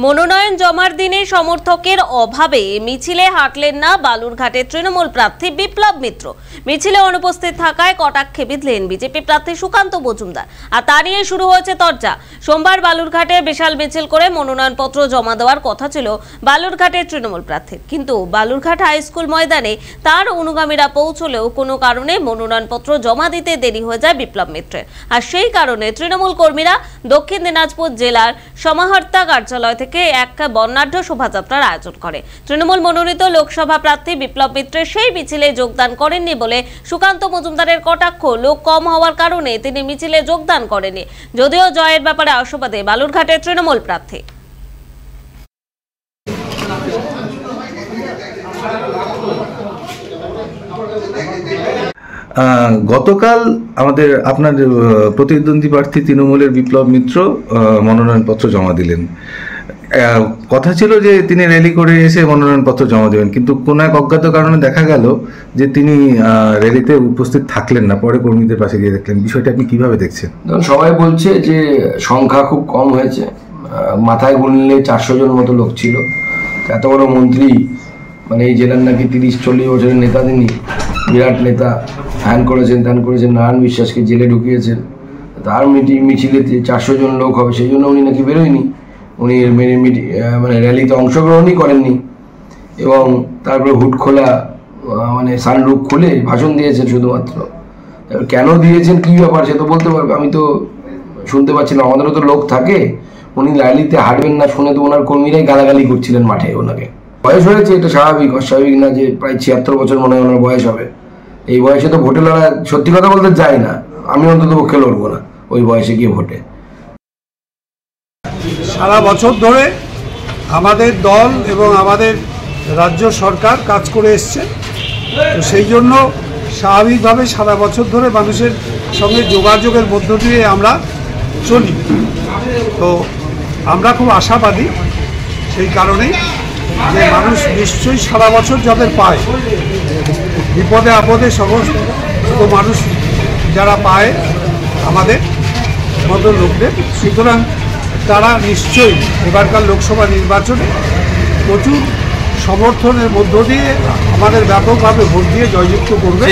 মনোনয়ন জমার দিনে সমর্থকের অভাবে মিছিলে হাঁটলেন না বালুরঘাটের তৃণমূল প্রার্থী বিপ্লব মিত্র। মিছিলে অনুপস্থিত থাকায় কটাক্ষে বিঁধলেন বিজেপি প্রার্থী সুকান্ত মজুমদার। আর তা নিয়ে শুরু হয়েছে চর্চা। সোমবার বালুরঘাটে বিশাল মিছিল করে মনোনয়নপত্র জমা দেওয়ার কথা ছিল বালুরঘাটের তৃণমূল প্রার্থীর, কিন্তু বালুরঘাট হাই স্কুল ময়দানে তার অনুগামীরা পৌঁছলেও কোনো কারণে মনোনয়নপত্র জমা দিতে দেরি হয়ে যায় বিপ্লব মিত্রের। আর সেই কারণে তৃণমূল কর্মীরা দক্ষিণ দিনাজপুর জেলার সমাহর্তা কার্যালয় থেকে এক বর্ণাঢ্য শোভাযাত্রার আয়োজন করে। তৃণমূল মনোনীত লোকসভা প্রার্থী বিপ্লব মিত্র সেই মিছিলে যোগদান করেননি বলে সুকান্ত মজুমদারের কটাক্ষ। লোক কম হওয়ার কারণে তিনি মিছিলে যোগদান করেননি, যদিও জয়ের ব্যাপারে আশাবাদী বালুরঘাটের তৃণমূল প্রার্থী। গতকাল আপনার প্রতিদ্বন্দ্বী প্রার্থী তৃণমূলের বিপ্লব মিত্র মনোনয়নপত্র জমা দিলেন। কথা ছিল যে তিনি র্যালি করে এসে মনোনয়নপত্র জমা দেবেন, কিন্তু কোনো এক অজ্ঞাত কারণে দেখা গেল যে তিনি র্যালিতে উপস্থিত থাকলেন না, পরে কর্মীদের পাশে গিয়ে দেখলেন। বিষয়টা আপনি কিভাবে দেখছেন? সবাই বলছে যে সংখ্যা খুব কম হয়েছে, মাথায় গুনলে 400 জন মতো লোক ছিল। এত বড় মন্ত্রী, মানে এই জেলার নাকি 30-40 বছরের নেতা, তিনি বিরাট নেতা, হ্যান করেছেন ত্যান করেছেন, নারায়ণ বিশ্বাসকে জেলে ঢুকিয়েছেন, তার মিছিলে 400 জন লোক হবে সেই জন্য উনি নাকি বেরোয়নি। উনি মানে র্যালিতে অংশগ্রহণই করেননি এবং তারপরে হুট খোলা মানে সানরুফ খুলে ভাষণ দিয়েছেন শুধুমাত্র। কেন দিয়েছেন, কী ব্যাপার সে তো বলতে পারবে, আমি তো শুনতে পাচ্ছি না। আমাদেরও তো লোক থাকে, উনি র্যালিতে হাঁটবেন না শুনে তো ওনার কর্মীরাই গালাগালি করছিলেন মাঠে। ওনাকে বয়স হয়েছে, এটা স্বাভাবিক, অস্বাভাবিক না যে প্রায় 76 বছর মনে হয় ওনার বয়স হবে। এই বয়সে তো ভোটে লড়া সত্যি কথা বলতে যায় না, আমি অন্তত পক্ষে লড়বো না ওই বয়সে গিয়ে ভোটে। সারা বছর ধরে আমাদের দল এবং আমাদের রাজ্য সরকার কাজ করে এসছে, তো সেই জন্য স্বাভাবিকভাবে সারা বছর ধরে মানুষের সঙ্গে যোগাযোগের মধ্য দিয়ে আমরা চলি। তো আমরা খুব আশাবাদী সেই কারণেই যে মানুষ নিশ্চয়ই সারা বছর যাদের পায়, বিপদে আপদে সমস্ত মানুষ যারা পায় আমাদের মতো লোকদের, সুতরাং তারা নিশ্চয়ই এবারকার লোকসভা নির্বাচনে প্রচুর সমর্থনের মধ্য দিয়ে আমাদের ব্যাপকভাবে ভোট দিয়ে জয়যুক্ত করবে।